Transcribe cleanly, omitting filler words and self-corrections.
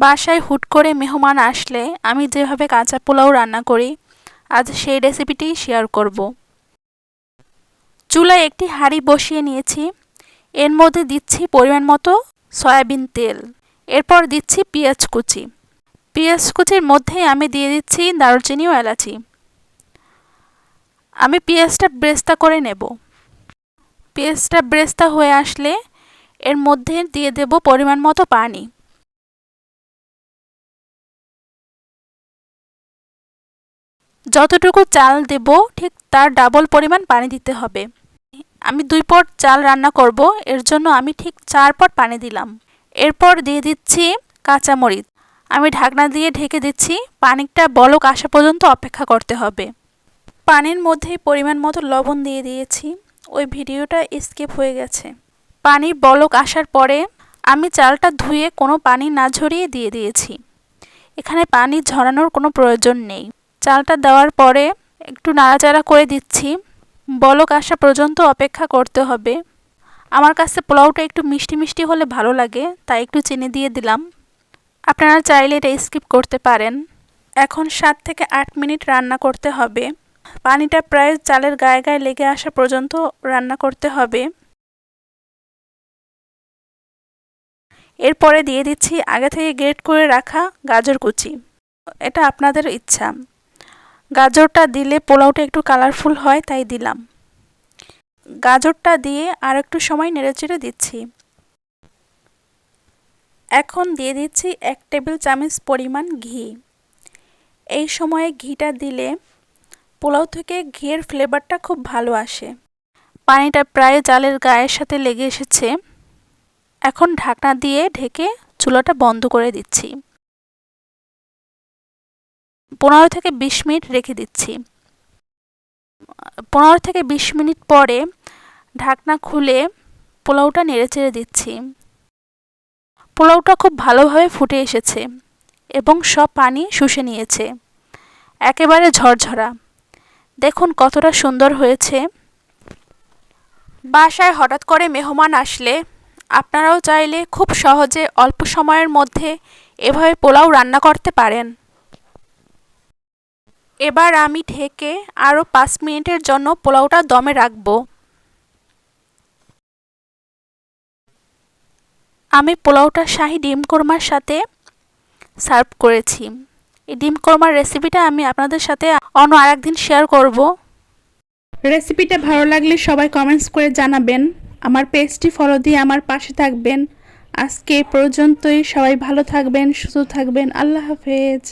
বাসায় হুট করে মেহমান আসলে আমি যেভাবে কাঁচা পোলাও রান্না করি, আজ সেই রেসিপিটি শেয়ার করব। চুলায় একটি হাঁড়ি বসিয়ে নিয়েছি। এর মধ্যে দিচ্ছি পরিমাণ মতো সয়াবিন তেল। এরপর দিচ্ছি পেঁয়াজ কুচি। পেঁয়াজ কুচির মধ্যেই আমি দিয়ে দিচ্ছি দারুচিনি ও এলাচি। আমি পেঁয়াজটা ব্রেস্তা করে নেব। পেঁয়াজটা ব্রেস্তা হয়ে আসলে এর মধ্যে দিয়ে দেব পরিমাণ মতো পানি। যতটুকু চাল দেব ঠিক তার ডাবল পরিমাণ পানি দিতে হবে। আমি 2 পট চাল রান্না করব, এর জন্য আমি ঠিক 4 পট পানি দিলাম। এরপর দিয়ে দিচ্ছি কাঁচামরিচ। আমি ঢাকনা দিয়ে ঢেকে দিচ্ছি। পানিটা বলক আসা পর্যন্ত অপেক্ষা করতে হবে। পানির মধ্যে পরিমাণ মতো লবণ দিয়ে দিয়েছি। ওই ভিডিওটা স্কিপ হয়ে গেছে। পানির বলক আসার পরে আমি চালটা ধুয়ে কোনো পানি না ঝরিয়ে দিয়ে দিয়েছি। এখানে পানি ঝরানোর কোনো প্রয়োজন নেই। চালটা দেওয়ার পরে একটু নাড়াচাড়া করে দিচ্ছি। বলক আসা পর্যন্ত অপেক্ষা করতে হবে। আমার কাছে পোলাওটা একটু মিষ্টি মিষ্টি হলে ভালো লাগে, তাই একটু চিনি দিয়ে দিলাম। আপনারা চাইলে এটা স্কিপ করতে পারেন। এখন 7 থেকে 8 মিনিট রান্না করতে হবে। পানিটা প্রায় চালের গায়ে গায়ে লেগে আসা পর্যন্ত রান্না করতে হবে। এরপরে দিয়ে দিচ্ছি আগে থেকে গ্রেট করে রাখা গাজর কুচি। এটা আপনাদের ইচ্ছা। গাজরটা দিলে পোলাওটা একটু কালারফুল হয়, তাই দিলাম। গাজরটা দিয়ে আর একটু সময় নেড়েচেড়ে দিচ্ছি। এখন দিয়ে দিচ্ছি 1 টেবিল চামচ পরিমাণ ঘি। এই সময়ে ঘিটা দিলে পোলাও থেকে ঘিয়ের ফ্লেভারটা খুব ভালো আসে। পানিটা প্রায় চালের গায়ের সাথে লেগে এসেছে। এখন ঢাকনা দিয়ে ঢেকে চুলাটা বন্ধ করে দিচ্ছি। 15 থেকে 20 মিনিট রেখে দিচ্ছি। 15 থেকে 20 মিনিট পরে ঢাকনা খুলে পোলাওটা নেড়েচেড়ে দিচ্ছি। পোলাওটা খুব ভালোভাবে ফুটে এসেছে এবং সব পানি শুষে নিয়েছে। একেবারে ঝরঝরা। দেখুন কতটা সুন্দর হয়েছে। বাসায় হঠাৎ করে মেহমান আসলে আপনারাও চাইলে খুব সহজে অল্প সময়ের মধ্যে এভাবে পোলাও রান্না করতে পারেন। এবার আমি ঢেকে আরও 5 মিনিটের জন্য পোলাওটা দমে রাখব। আমি পোলাওটা শাহী ডিম কোরমার সাথে সার্ভ করেছি। এই ডিম কোরমার রেসিপিটা আমি আপনাদের সাথে অন্য আরেকদিন শেয়ার করব। রেসিপিটা ভালো লাগলে সবাই কমেন্টস করে জানাবেন। আমার পেজটি ফলো দিয়ে আমার পাশে থাকবেন। আজকে এই পর্যন্তই। সবাই ভালো থাকবেন, সুস্থ থাকবেন। আল্লাহ হাফেজ।